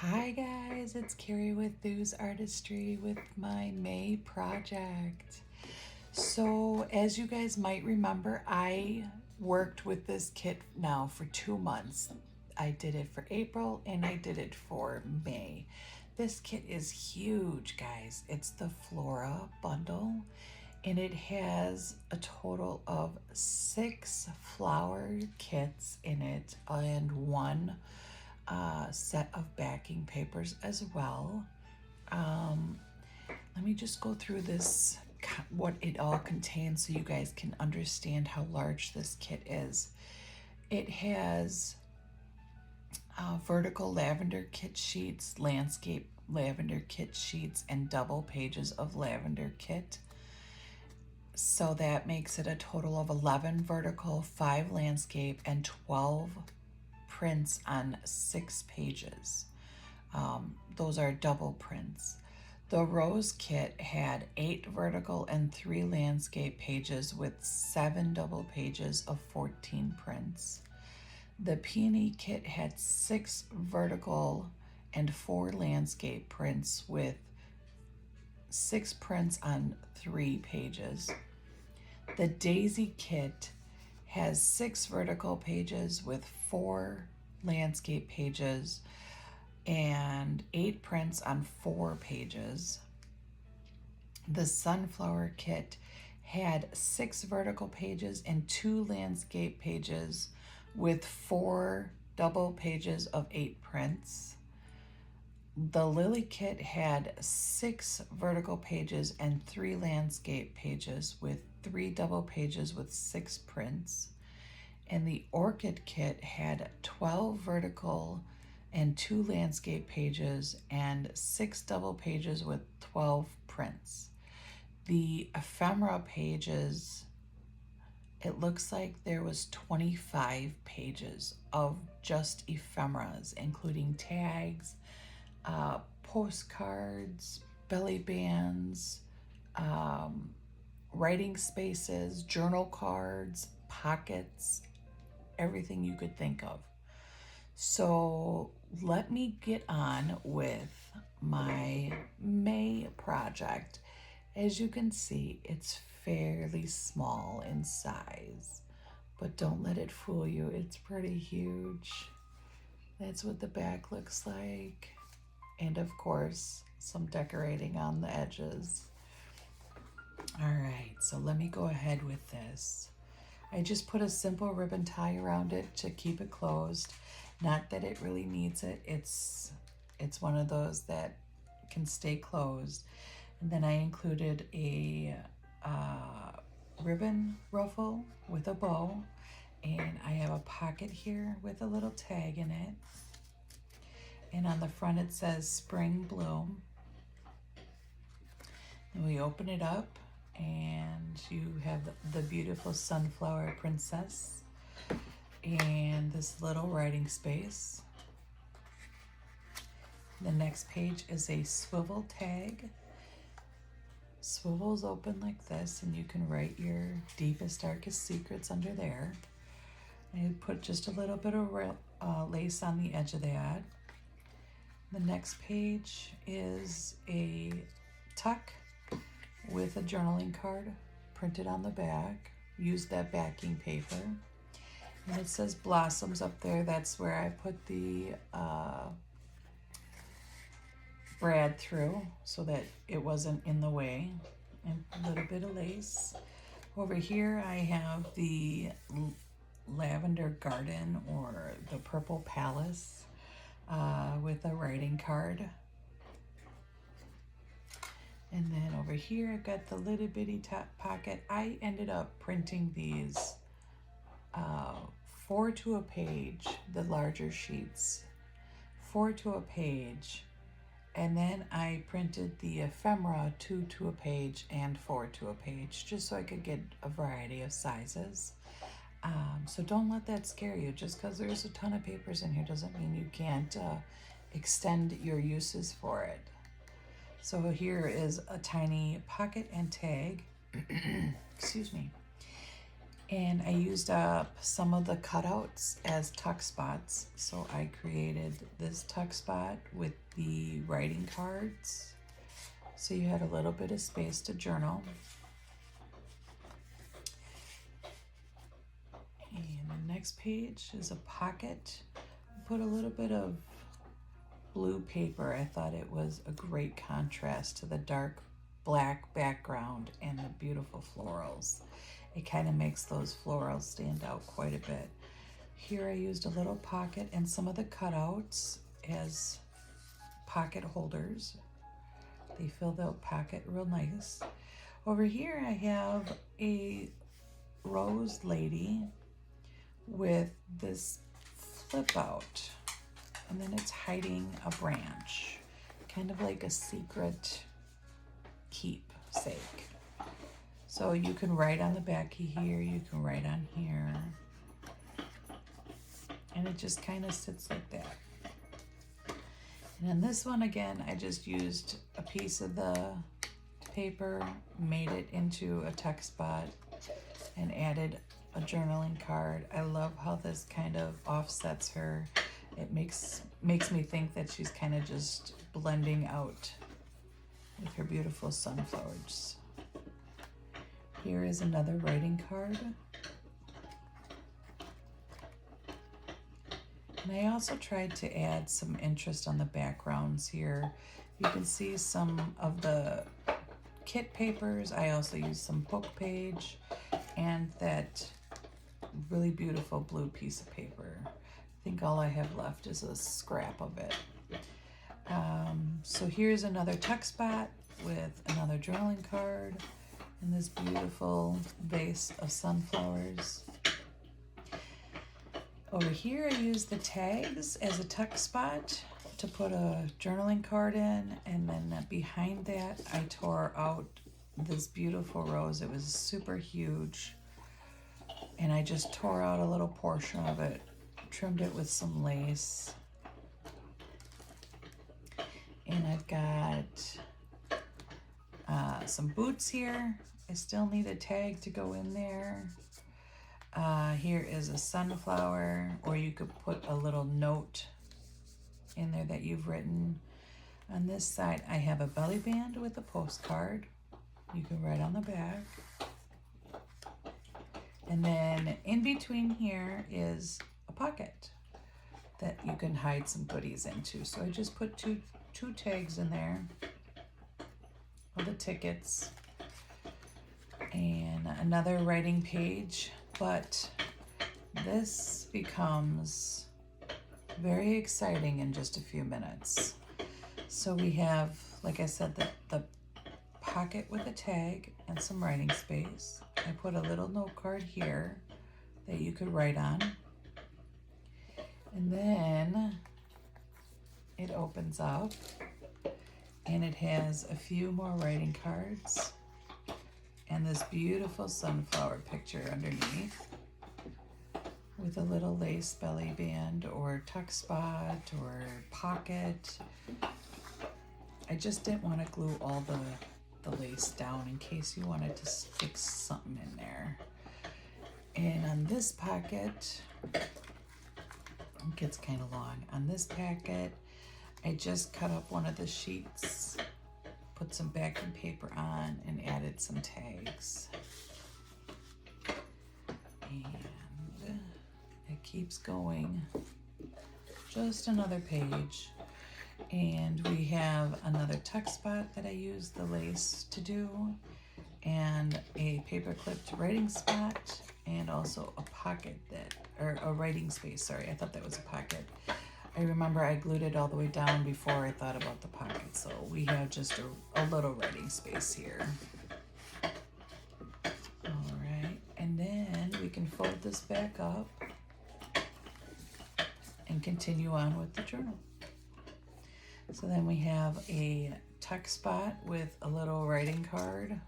Hi guys, it's Carrie with Thew's Artistry with my May project. So as you guys might remember, I worked with this kit now for 2 months. I did it for April and I did it for May. This kit is huge, guys. It's the Flora bundle and it has a total of 6 flower kits in it and one set of backing papers as well. Let me just go through this, what it all contains, so you guys can understand how large this kit is. It has vertical lavender kit sheets, landscape lavender kit sheets, and double pages of lavender kit. So that makes it a total of 11 vertical, 5 landscape, and 12 prints on 6 pages. Those are double prints. The rose kit had 8 vertical and 3 landscape pages with 7 double pages of 14 prints. The peony kit had 6 vertical and 4 landscape prints with 6 prints on 3 pages. The daisy kit has 6 vertical pages with 4 landscape pages and 8 prints on 4 pages. The sunflower kit had 6 vertical pages and 2 landscape pages with 4 double pages of 8 prints. The lily kit had 6 vertical pages and 3 landscape pages with 3 double pages with 6 prints. And the orchid kit had 12 vertical and 2 landscape pages and 6 double pages with 12 prints. The ephemera pages, it looks like there was 25 pages of just ephemeras, including tags, postcards, belly bands, writing spaces, journal cards, pockets, everything you could think of. So let me get on with my May project. As you can see, it's fairly small in size, but don't let it fool you. It's pretty huge. That's what the back looks like. And of course, some decorating on the edges. All right, so let me go ahead with this. I just put a simple ribbon tie around it to keep it closed. Not that it really needs it. It's one of those that can stay closed. And then I included a ribbon ruffle with a bow. And I have a pocket here with a little tag in it. And on the front it says Spring Bloom. And we open it up and you have the beautiful sunflower princess and this little writing space. The next page is a swivel tag. Swivels open like this and you can write your deepest, darkest secrets under there. And you put just a little bit of lace on the edge of that. The next page is a tuck with a journaling card printed on the back. Use that backing paper. And it says blossoms up there. That's where I put the brad through so that it wasn't in the way. And a little bit of lace. Over here I have the lavender garden or the purple palace with a writing card. And then over here I've got the little bitty top pocket. I ended up printing these 4 to a page, the larger sheets, 4 to a page. And then I printed the ephemera 2 to a page and 4 to a page, just so I could get a variety of sizes. So don't let that scare you. Just because there's a ton of papers in here doesn't mean you can't extend your uses for it. So here is a tiny pocket and tag. Excuse me. And I used up some of the cutouts as tuck spots. So I created this tuck spot with the writing cards. So you had a little bit of space to journal. And the next page is a pocket. I put a little bit of blue paper. I thought it was a great contrast to the dark black background and the beautiful florals. It kind of makes those florals stand out quite a bit. Here I used a little pocket and some of the cutouts as pocket holders. They fill the pocket real nice. Over here I have a rose lady with this flip out, and then it's hiding a branch, kind of like a secret keepsake. So you can write on the back here, you can write on here, and it just kind of sits like that. And in this one, again, I just used a piece of the paper, made it into a text spot, and added a journaling card. I love how this kind of offsets her. It makes me think that she's kind of just blending out with her beautiful sunflowers. Here is another writing card. And I also tried to add some interest on the backgrounds here. You can see some of the kit papers. I also used some book page and that really beautiful blue piece of paper. I think all I have left is a scrap of it. So here's another tuck spot with another journaling card and this beautiful vase of sunflowers. Over here I used the tags as a tuck spot to put a journaling card in, and then behind that I tore out this beautiful rose. It was super huge, and I just tore out a little portion of it, trimmed it with some lace. And I've got some boots here. I still need a tag to go in there. Here is a sunflower, or you could put a little note in there that you've written. On this side, I have a belly band with a postcard. You can write on the back. And then in between here is a pocket that you can hide some goodies into. So I just put two tags in there of the tickets and another writing page, but this becomes very exciting in just a few minutes. So we have, like I said, the pocket with a tag and some writing space. I put a little note card here that you could write on. And then it opens up and it has a few more writing cards and this beautiful sunflower picture underneath with a little lace belly band or tuck spot or pocket. I just didn't want to glue all the lace down in case you wanted to stick something in there. And on this pocket, it gets kind of long. On this packet, I just cut up one of the sheets, put some backing paper on, and added some tags. And it keeps going. Just another page. And we have another tuck spot that I used the lace to do, and a paper clipped writing spot, and also a pocket or a writing space, sorry, I thought that was a pocket. I remember I glued it all the way down before I thought about the pocket, so we have just a little writing space here. All right, and then we can fold this back up and continue on with the journal. So then we have a tuck spot with a little writing card,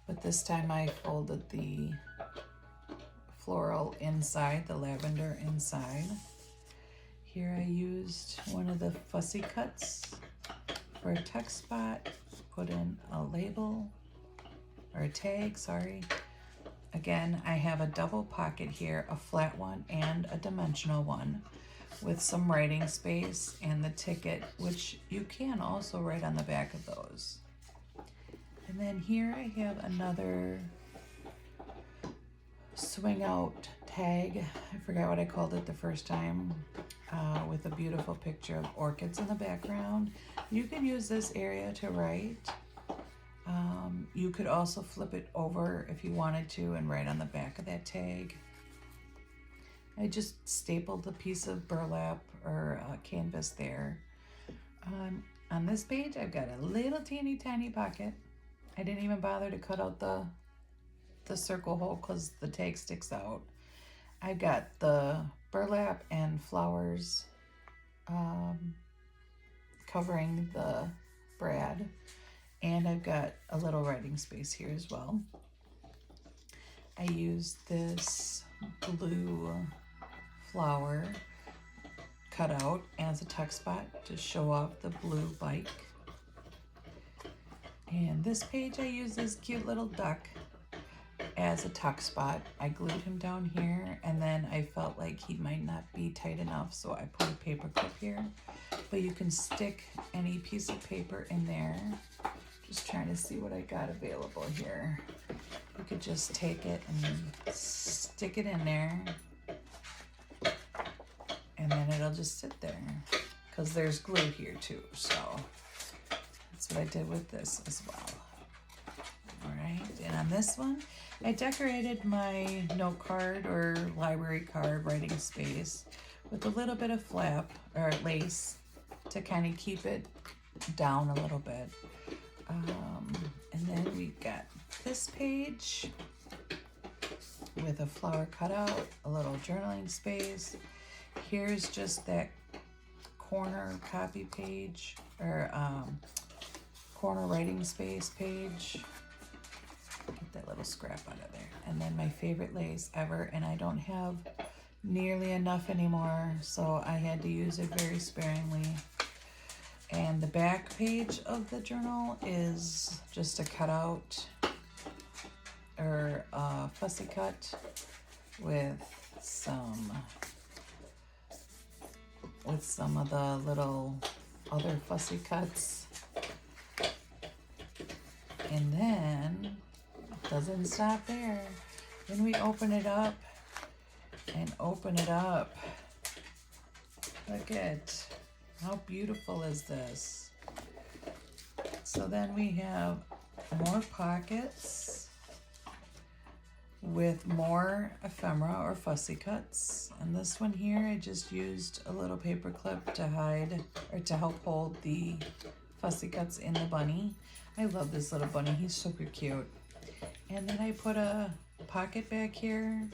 but this time I folded the floral inside, the lavender inside. Here I used one of the fussy cuts for a tuck spot, put in a label, or a tag, sorry. Again, I have a double pocket here, a flat one and a dimensional one with some writing space and the ticket, which you can also write on the back of those. And then here I have another swing out tag. I forgot what I called it the first time, with a beautiful picture of orchids in the background. You can use this area to write. You could also flip it over if you wanted to and write on the back of that tag. I just stapled a piece of burlap or canvas there. On this page, I've got a little teeny tiny pocket. I didn't even bother to cut out the circle hole because the tag sticks out. I've got the burlap and flowers covering the brad, and I've got a little writing space here as well. I used this blue flower cut out as a tuck spot to show off the blue bike. And this page, I use this cute little duck as a tuck spot. I glued him down here, and then I felt like he might not be tight enough, so I put a paper clip here. But you can stick any piece of paper in there. Just trying to see what I got available here. You could just take it and stick it in there, and then it'll just sit there because there's glue here too. So that's what I did with this as well. All right, and on this one, I decorated my note card or library card writing space with a little bit of flap or lace to kind of keep it down a little bit. And then we've got this page with a flower cutout, a little journaling space. Here's just that corner copy page or corner writing space page. Get that little scrap out of there. And then my favorite lace ever, and I don't have nearly enough anymore, so I had to use it very sparingly. And the back page of the journal is just a cutout or a fussy cut with some of the little other fussy cuts. And then it doesn't stop there. Then we open it up and open it up. Look at how beautiful is this? So then we have more pockets with more ephemera or fussy cuts. And this one here, I just used a little paper clip to hide or to help hold the fussy cuts in the bunny. I love this little bunny, he's super cute. And then I put a pocket back here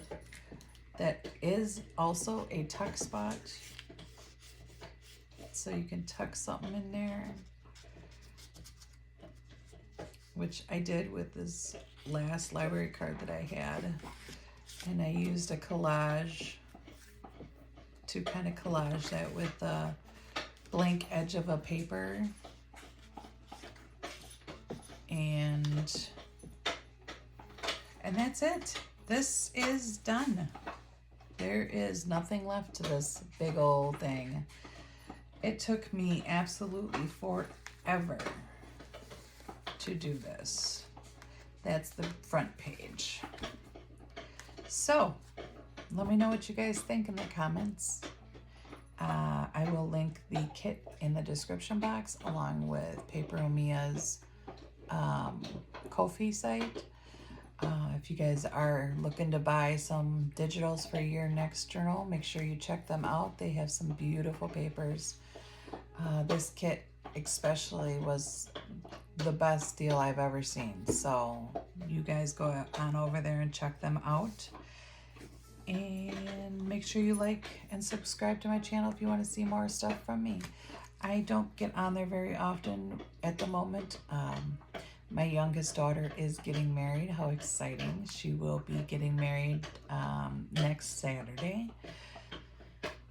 that is also a tuck spot. So you can tuck something in there, which I did with this last library card that I had. And I used a collage to kind of collage that with the blank edge of a paper. And that's it. This is done. There is nothing left to this big old thing. It took me absolutely forever to do this. That's the front page. So, let me know what you guys think in the comments. I will link the kit in the description box along with Paper Omia's Ko-fi site. If you guys are looking to buy some digitals for your next journal, make sure you check them out. They have some beautiful papers. This kit especially was the best deal I've ever seen. So you guys go on over there and check them out. And make sure you like and subscribe to my channel if you want to see more stuff from me. I don't get on there very often at the moment. My youngest daughter is getting married. How exciting. She will be getting married next Saturday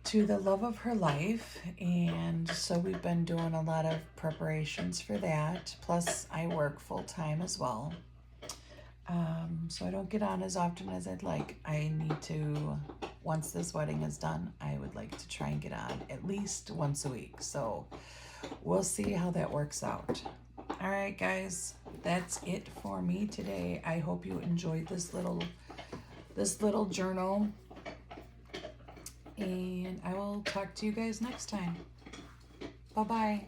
to the love of her life. And so we've been doing a lot of preparations for that. Plus I work full time as well. So I don't get on as often as I'd like. I need to, once this wedding is done, I would like to try and get on at least once a week. So we'll see how that works out. All right, guys, that's it for me today. I hope you enjoyed this little journal, and I will talk to you guys next time. Bye-bye.